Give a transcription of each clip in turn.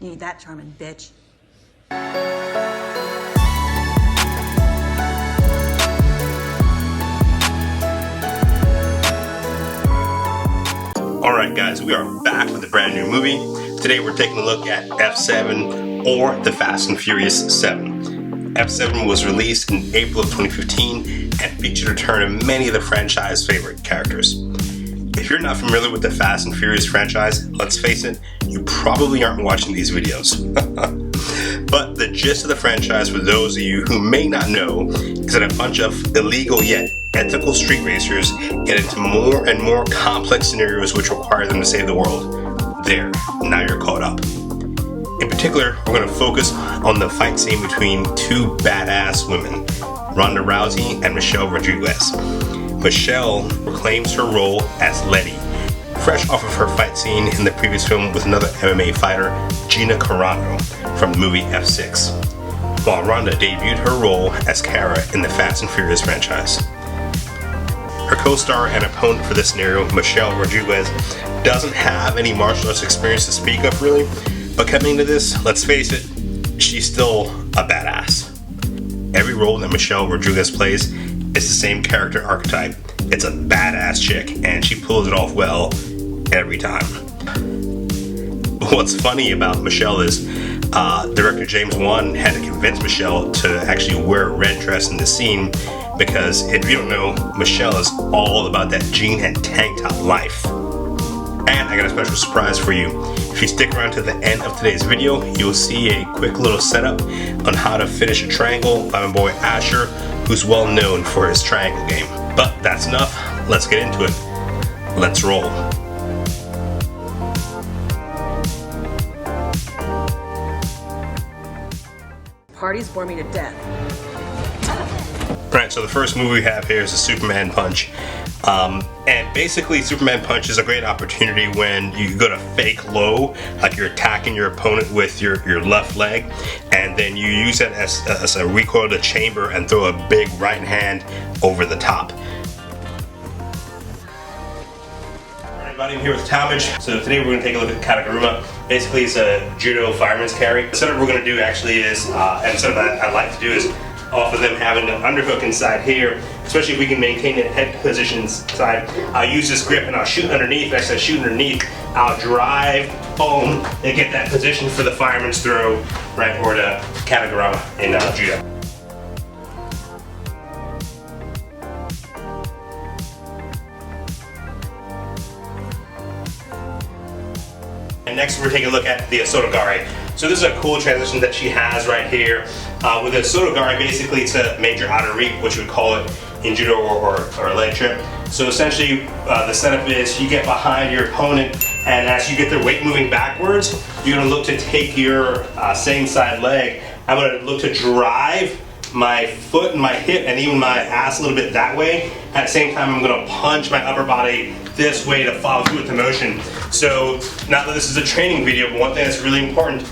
You need that, charming bitch. Alright guys, we are back with a brand new movie. Today we're taking a look at F7 or The Fast and Furious 7. F7 was released in April of 2015 and featured a return of many of the franchise favorite characters. If you're not familiar with the Fast and Furious franchise, let's face it, you probably aren't watching these videos. But the gist of the franchise, for those of you who may not know, is that a bunch of illegal yet ethical street racers get into more and more complex scenarios which require them to save the world. There, now you're caught up. In particular, we're going to focus on the fight scene between two badass women, Rhonda Rousey and Michelle Rodriquez. Michelle reclaims her role as Letty, fresh off of her fight scene in the previous film with another MMA fighter, Gina Carano, from the movie F6, while Ronda debuted her role as Cara in the Fast and Furious franchise. Her co-star and opponent for this scenario, Michelle Rodriguez, doesn't have any martial arts experience to speak of really, but coming into this, let's face it, she's still a badass. Every role that Michelle Rodriguez plays is the same character archetype. It's a badass chick, and she pulls it off well every time. What's funny about Michelle is director James Wan had to convince Michelle to actually wear a red dress in the scene, because if you don't know, Michelle is all about that jean and tank top life. And I got a special surprise for you. If you stick around to the end of today's video, you'll see a quick little setup on how to finish a triangle by my boy Asher, who's well known for his triangle game. But that's enough, let's get into it. Let's roll. Parties bore me to death. Right, so the first move we have here is a Superman punch. And basically Superman punch is a great opportunity when you go to fake low, like you're attacking your opponent with your left leg, and then you use it as a recoil to chamber and throw a big right hand over the top. Everybody, I'm here with Talmadge. So today we're going to take a look at Katagaruma. Basically it's a judo fireman's carry. The setup we're going to do actually is, and something that I like to do is off of them having an underhook inside here, especially if we can maintain the head position inside. I'll use this grip and I'll shoot underneath. As I shoot underneath, I'll drive, boom, and get that position for the fireman's throw, right, or the Katagaruma in judo. And next we're taking a look at the Sotogari. So this is a cool transition that she has right here. With a Sotogari, basically it's a major outer reap, which we call it in judo or a leg trip. So essentially the setup is you get behind your opponent, and as you get their weight moving backwards, you're going to look to take your same side leg. I'm going to look to drive my foot and my hip and even my ass a little bit that way. At the same time, I'm going to punch my upper body this way to follow through with the motion. So not that this is a training video, but one thing that's really important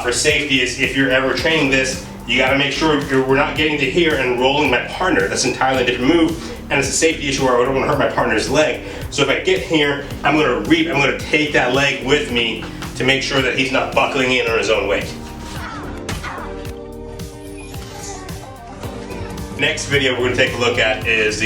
for safety is if you're ever training this, you got to make sure we're not getting to here and rolling my partner. That's an entirely different move, and it's a safety issue where I don't want to hurt my partner's leg. So if I get here, I'm going to reap, I'm going to take that leg with me to make sure that he's not buckling in on his own weight. Next video we're going to take a look at is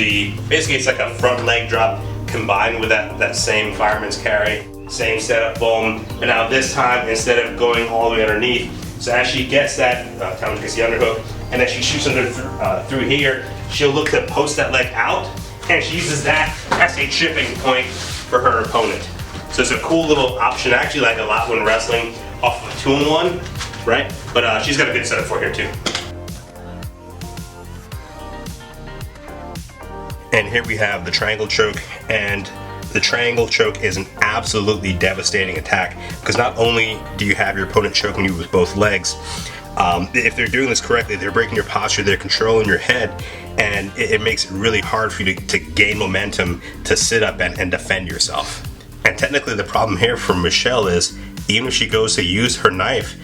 basically it's like a front leg drop combined with that same fireman's carry, same setup, boom. But now this time, instead of going all the way underneath, so as she gets that, Talmadge gets the underhook, and then she shoots under through here, she'll look to post that leg out, and she uses that as a tripping point for her opponent. So it's a cool little option. I actually like a lot when wrestling off of a 2-in-1, right? But she's got a good setup for here too. And here we have the triangle choke, and the triangle choke is an absolutely devastating attack because not only do you have your opponent choking you with both legs, if they're doing this correctly, they're breaking your posture, they're controlling your head, and it makes it really hard for you to gain momentum to sit up and defend yourself. And technically the problem here for Michelle is, even if she goes to use her knife,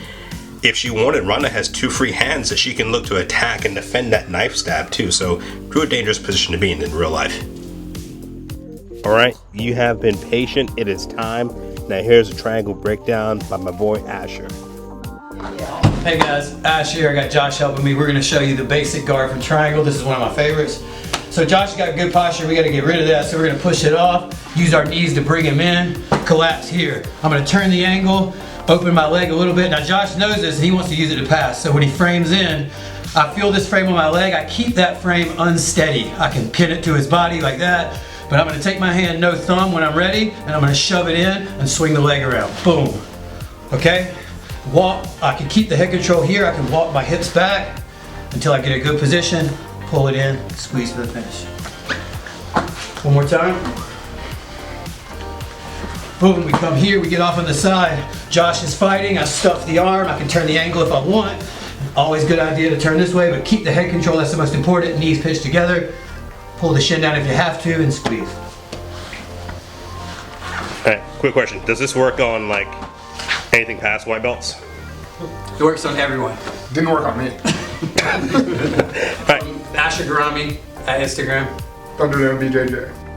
if she wanted, Ronda has 2 free hands that she can look to attack and defend that knife stab too, so pretty dangerous position to be in real life. Alright, you have been patient, it is time. Now here's a triangle breakdown by my boy Asher. Hey guys, Ash here. I got Josh helping me. We're going to show you the basic guard from triangle. This is one of my favorites. So Josh has got good posture. We got to get rid of that. So we're going to push it off. Use our knees to bring him in. Collapse here. I'm going to turn the angle. Open my leg a little bit. Now Josh knows this and he wants to use it to pass. So when he frames in, I feel this frame on my leg. I keep that frame unsteady. I can pin it to his body like that. But I'm going to take my hand, no thumb, when I'm ready, and I'm going to shove it in and swing the leg around. Boom. Okay? Walk. I can keep the head control here. I can walk my hips back until I get a good position. Pull it in, squeeze to the finish. One more time. Boom, we come here, we get off on the side. Josh is fighting, I stuff the arm, I can turn the angle if I want. Always good idea to turn this way, but keep the head control, that's the most important. Knees pitched together. Pull the shin down if you have to, and squeeze. Alright, quick question. Does this work on like anything past white belts? It works on everyone. Didn't work on me. Alright. Asher Garami at Instagram. Thunder BJJ.